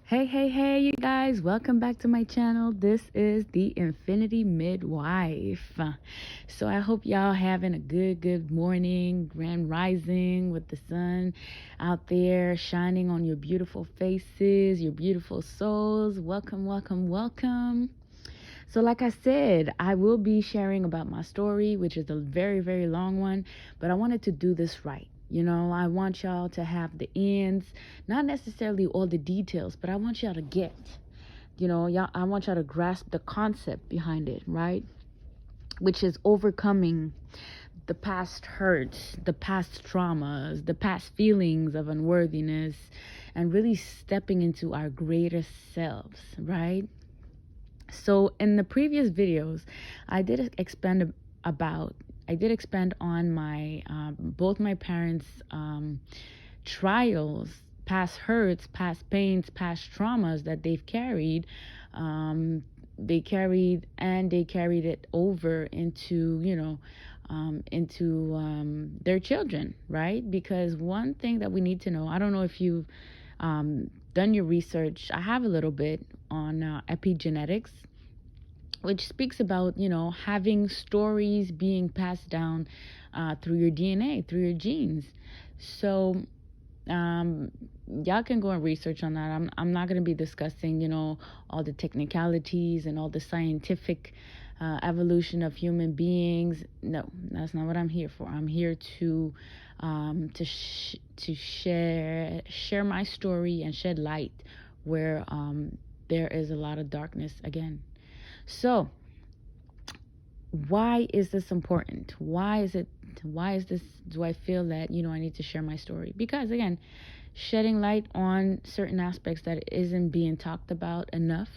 Hey, you guys, welcome back to my channel. This is the Infinity Midwife. So I hope y'all having a good morning, grand rising with the sun out there shining on your beautiful faces, your beautiful souls. Welcome. So like I said, I will be sharing about my story, which is a very long one, but I wanted to do this right. I want y'all to have the ends, not necessarily all the details, but I want y'all to get, I want y'all to grasp the concept behind it, right? Which is overcoming the past hurts, the past traumas, the past feelings of unworthiness, and really stepping into our greatest selves, right? So in the previous videos, I did expand on my both my parents' trials, past hurts, past pains, past traumas that they've carried. They carried it over into their children, right? Because one thing that we need to know, I don't know if you've done your research. I have a little bit on epigenetics, which speaks about, having stories being passed down through your DNA, through your genes. So y'all can go and research on that. I'm not going to be discussing, all the technicalities and all the scientific evolution of human beings. No, that's not what I'm here for. I'm here to share my story and shed light where there is a lot of darkness again. So, why is this important? Why is this, do I feel that, I need to share my story? Because again, shedding light on certain aspects that isn't being talked about enough.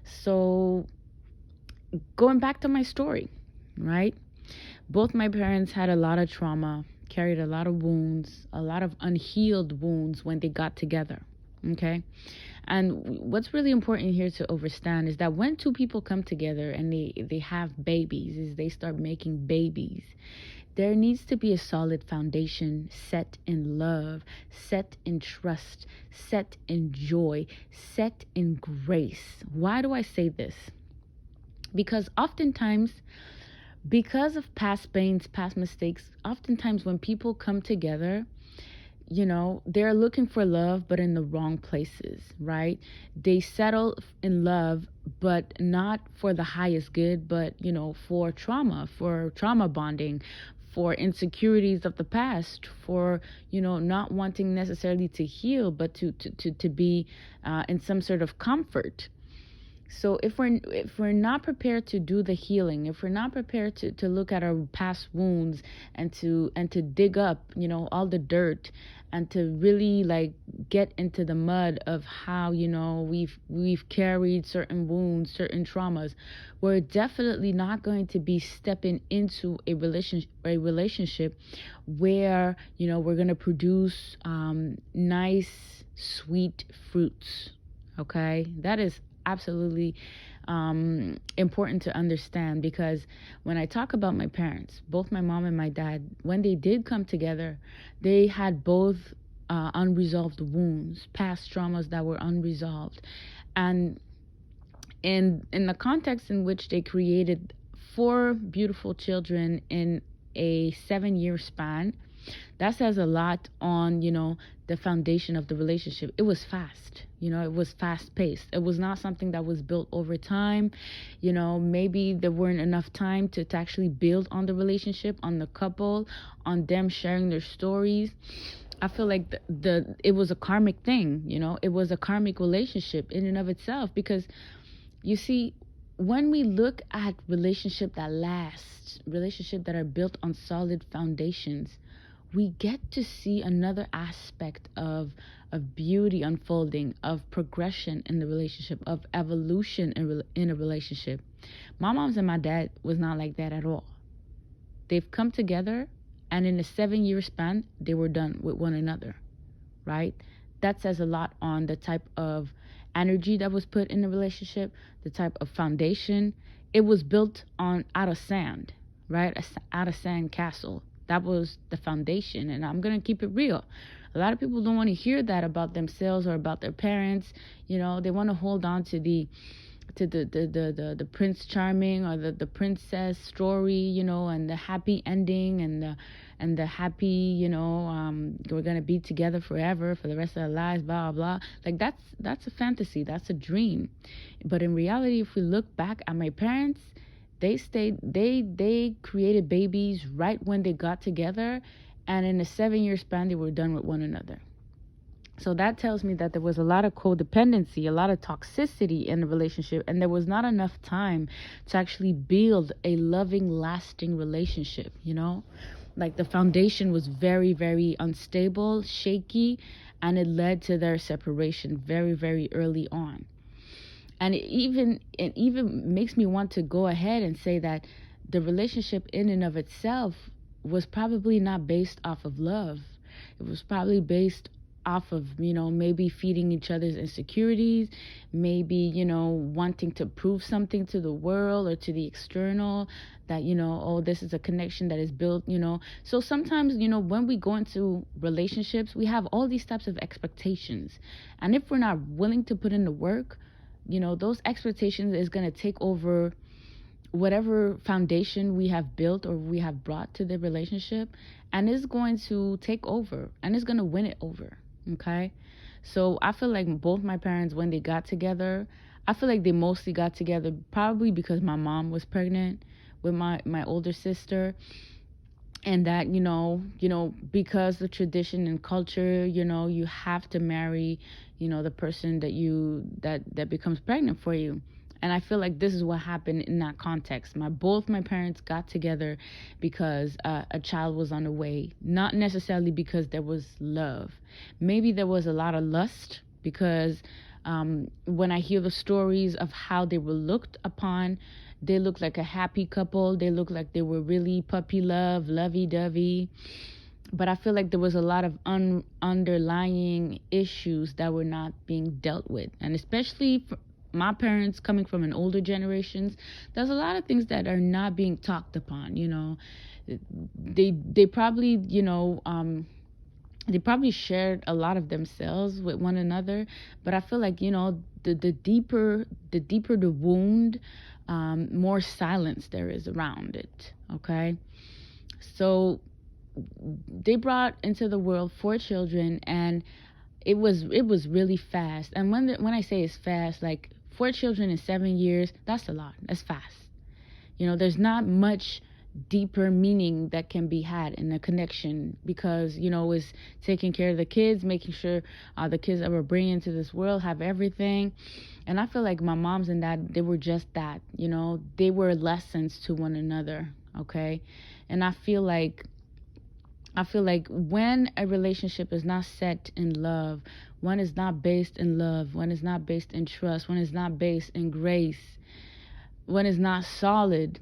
So, going back to my story, right? Both my parents had a lot of trauma, carried a lot of wounds, a lot of unhealed wounds when they got together. Okay. And what's really important here to understand is that when two people come together and they have babies, is they start making babies, there needs to be a solid foundation set in love, set in trust, set in joy, set in grace. Why do I say this? Because oftentimes, because of past pains, past mistakes, oftentimes when people come together, they're looking for love, but in the wrong places, right? They settle in love, but not for the highest good, but, for trauma bonding, for insecurities of the past, for, not wanting necessarily to heal, but to be in some sort of comfort. So if we're not prepared to do the healing, if we're not prepared to look at our past wounds and to dig up, all the dirt, and to really like get into the mud of how, we've carried certain wounds, certain traumas, we're definitely not going to be stepping into a relationship where, we're going to produce nice, sweet fruits. Okay? That is absolutely important to understand, because when I talk about my parents, both my mom and my dad, when they did come together, they had both unresolved wounds, past traumas that were unresolved. And in the context in which they created 4 beautiful children in a 7-year span, that says a lot on, the foundation of the relationship. It was fast, it was fast paced. It was not something that was built over time. Maybe there weren't enough time to actually build on the relationship, on the couple, on them sharing their stories. I feel like it was a karmic thing, it was a karmic relationship in and of itself, because you see, when we look at relationship that lasts, relationship that are built on solid foundations, we get to see another aspect of beauty unfolding, of progression in the relationship, of evolution in a relationship. My mom's and my dad was not like that at all. They've come together, and in a 7-year span, they were done with one another, right? That says a lot on the type of energy that was put in the relationship, the type of foundation. It was built out of sand, right? Out of sand castle. That was the foundation. And I'm going to keep it real. A lot of people don't want to hear that about themselves or about their parents. They want to hold on to the Prince Charming or the princess story, and the happy ending and the happy, we're gonna be together forever for the rest of our lives, blah blah blah. Like that's a fantasy, that's a dream. But in reality, if we look back at my parents, they created babies right when they got together, and in a 7-year span they were done with one another. So that tells me that there was a lot of codependency, a lot of toxicity in the relationship, and there was not enough time to actually build a loving, lasting relationship, Like the foundation was very, very unstable, shaky, and it led to their separation very, very early on. And it even makes me want to go ahead and say that the relationship in and of itself was probably not based off of love. It was probably based off of, maybe feeding each other's insecurities, maybe, wanting to prove something to the world or to the external, that, oh, this is a connection that is built, So sometimes, when we go into relationships, we have all these types of expectations. And if we're not willing to put in the work, those expectations is going to take over whatever foundation we have built or we have brought to the relationship, and is going to take over and is going to win it over. Okay. So I feel like both my parents, when they got together, I feel like they mostly got together probably because my mom was pregnant with my older sister. And that, because the tradition and culture, you have to marry, the person that becomes pregnant for you. And I feel like this is what happened in that context. Both my parents got together because a child was on the way, not necessarily because there was love. Maybe there was a lot of lust, because when I hear the stories of how they were looked upon, they looked like a happy couple. They looked like they were really puppy love, lovey-dovey. But I feel like there was a lot of underlying issues that were not being dealt with. And especially my parents coming from an older generations, there's a lot of things that are not being talked upon. They probably they probably shared a lot of themselves with one another, but I feel like the deeper the wound, more silence there is around it. Okay, so they brought into the world 4 children, and it was really fast. And when I say it's fast, like 4 children in 7 years, that's a lot. That's fast. There's not much deeper meaning that can be had in a connection, because it's taking care of the kids, making sure the kids that we're bringing into this world have everything. And I feel like my moms and dad, they were just that. They were lessons to one another. Okay, and I feel like when a relationship is not set in love, when it's not based in love, when it's not based in trust, when it's not based in grace, when it's not solid,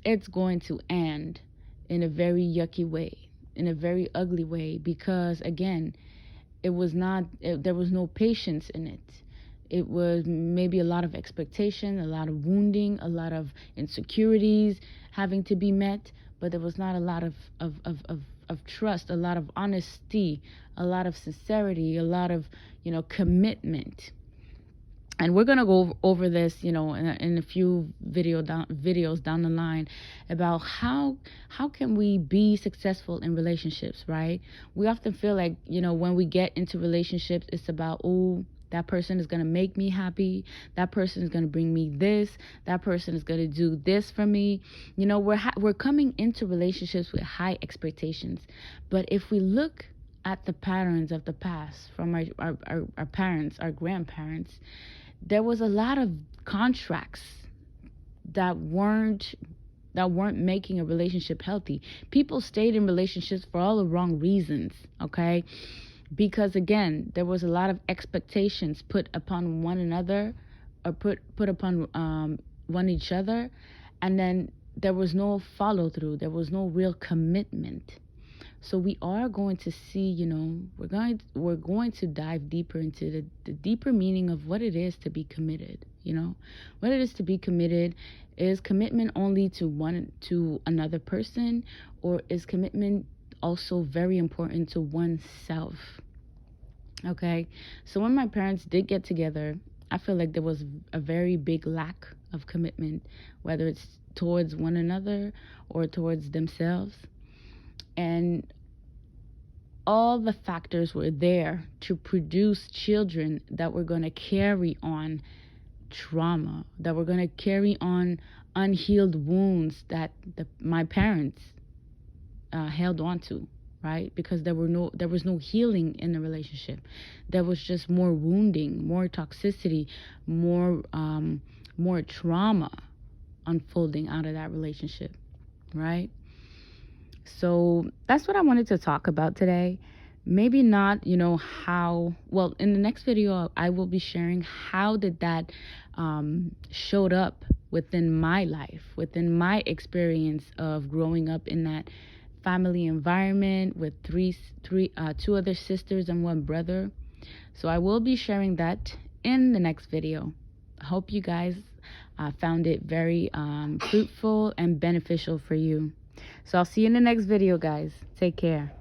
it's going to end in a very yucky way, in a very ugly way, because again, there was no patience in it. It was maybe a lot of expectation, a lot of wounding, a lot of insecurities having to be met, but there was not a lot of trust, a lot of honesty, a lot of sincerity, a lot of, commitment. And we're going to go over this, in a few videos down the line, about how can we be successful in relationships, right? We often feel like, when we get into relationships, it's about, oh, that person is going to make me happy. That person is going to bring me this. That person is going to do this for me. We're coming into relationships with high expectations. But if we look at the patterns of the past from our parents, our grandparents, there was a lot of contracts that weren't making a relationship healthy. People stayed in relationships for all the wrong reasons, okay? Because again, there was a lot of expectations put upon one another, or put upon one each other, and then there was no follow through. There was no real commitment. So we are going to see, we're going to dive deeper into the deeper meaning of what it is to be committed. What it is to be committed. Is commitment only to another person, or is commitment also very important to oneself. Okay, so when my parents did get together, I feel like there was a very big lack of commitment, whether it's towards one another or towards themselves. And all the factors were there to produce children that were going to carry on trauma, that were going to carry on unhealed wounds that my parents held on to, right? Because there was no healing in the relationship. There was just more wounding, more toxicity, more trauma unfolding out of that relationship, right? So that's what I wanted to talk about today. Maybe not, how, well, in the next video, I will be sharing how did that showed up within my life, within my experience of growing up in that family environment with two other sisters and one brother. So I will be sharing that in the next video. I hope you guys found it very fruitful and beneficial for you. So I'll see you in the next video, guys. Take care.